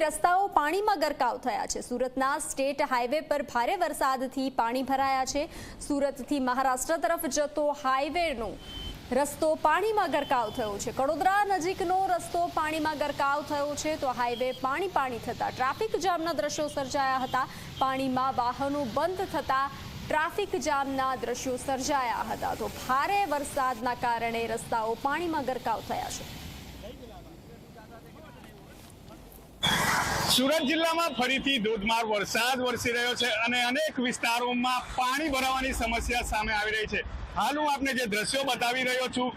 રસ્તાઓ પાણીમાં ગરકાવ થયા છે। સુરતના સ્ટેટ હાઈવે પર ભારે વરસાદથી પાણી ભરાયા છે। સુરતથી મહારાષ્ટ્ર તરફ જતો હાઈવેનો રસ્તો પાણીમાં ગરકાવ થયો છે। કડોદરા નજીકનો રસ્તો પાણીમાં ગરકાવ થયો છે તો હાઈવે પાણી થતા ટ્રાફિક જામના દ્રશ્યો સર્જાયા હતા। પાણીમાં વાહનો બંધ થતા ટ્રાફિક જામના દ્રશ્યો સર્જાયા હતા તો ભારે વરસાદના કારણે રસ્તાઓ પાણીમાં ગરકાવ થયા છે। સુરત જિલ્લામાં ફરીથી ધોધમાર વરસાદ વરસી રહ્યો છે અને અનેક વિસ્તારોમાં પાણી ભરાવાની સમસ્યા સામે આવી રહી છે। હાલ હું આપને જે દ્રશ્યો બતાવી રહ્યો છું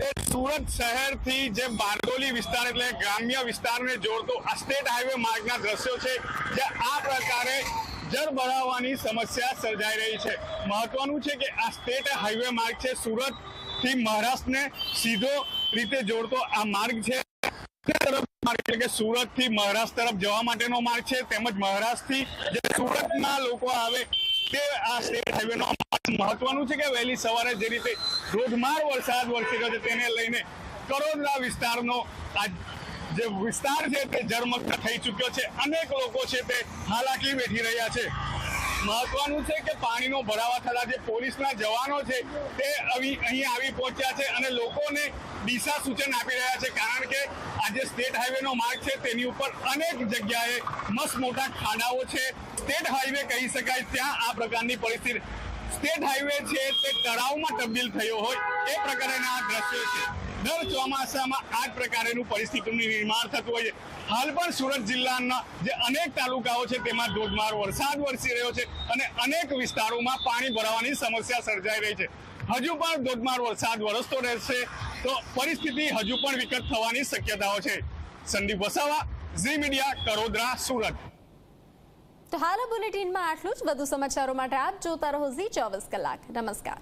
એ સુરત શહેરથી જે બારડોલી વિસ્તાર એટલે ગ્રામ્ય વિસ્તારને જોડતો આ સ્ટેટ હાઈવે માર્ગના દ્રશ્યો છે જ્યાં આ પ્રકારે જળ ભરાવાની સમસ્યા સર્જાઈ રહી છે। મહત્વનું છે કે આ સ્ટેટ હાઈવે માર્ગ છે સુરતથી મહારાષ્ટ્રને સીધો રીતે જોડતો આ માર્ગ છે। એટલે કે સુરતથી મહારાષ્ટ્ર તરફ જવા માટેનો માર્ગ છે તેમજ મહારાષ્ટ્રથી જે સુરતના લોકો આવે તે આ સ્ટેટ હાઈવેનો મહત્વનું છે કે વહેલી સવારે જે રીતે ધોધમાર વરસાદ વરસી રહ્યો છે તેને લઈને કડોદરા વિસ્તારનો આ જે વિસ્તાર છે તે જળમગ્ન થઈ ચૂક્યો છે। અનેક લોકો છે તે હાલાકી વેઠી રહ્યા છે। મહત્વનું છે કે પાણીનો ભરાવા થતા જે પોલીસના જવાનો છે તે અહીં આવી પહોંચ્યા છે અને લોકોને દિશા સૂચન આપી રહ્યા છે કારણ કે આજે સ્ટેટ હાઈવેનો માર્ગ છે તેની ઉપર અનેક જગ્યાએ મસ્ત મોટા ખાડાઓ છે। સ્ટેટ હાઈવે કહી શકાય ત્યાં આ પ્રકારની પરિસ્થિતિ સ્ટેટ હાઈવે છે તે તળાવમાં તબદીલ થયો હોય એ પ્રકારના દ્રશ્યો છે। દર ચોમાસામાં આ જ પ્રકારનું પરિસ્થિતિનું નિર્માણ થતું હોય છે। હાલ પણ સુરત જિલ્લાના જે અનેક તાલુકાઓ છે તેમાં ધોધમાર વરસાદ વરસી રહ્યો છે અને અનેક વિસ્તારોમાં પાણી ભરાવાની સમસ્યા સર્જાઈ રહી છે। હજુ પણ ધોધમાર વરસાદ વરસતો રહેશે તો પરિસ્થિતિ હજુ પણ વિકટ થવાની શક્યતાઓ છે। સંદીપ વસાવા, ઝી મીડિયા, કડોદરા, સુરત। તો હાલ બુલેટિનમાં આટલું જ। વધુ સમાચારો માટે આપ જોતા રહો ઝી 24 કલાક। નમસ્કાર।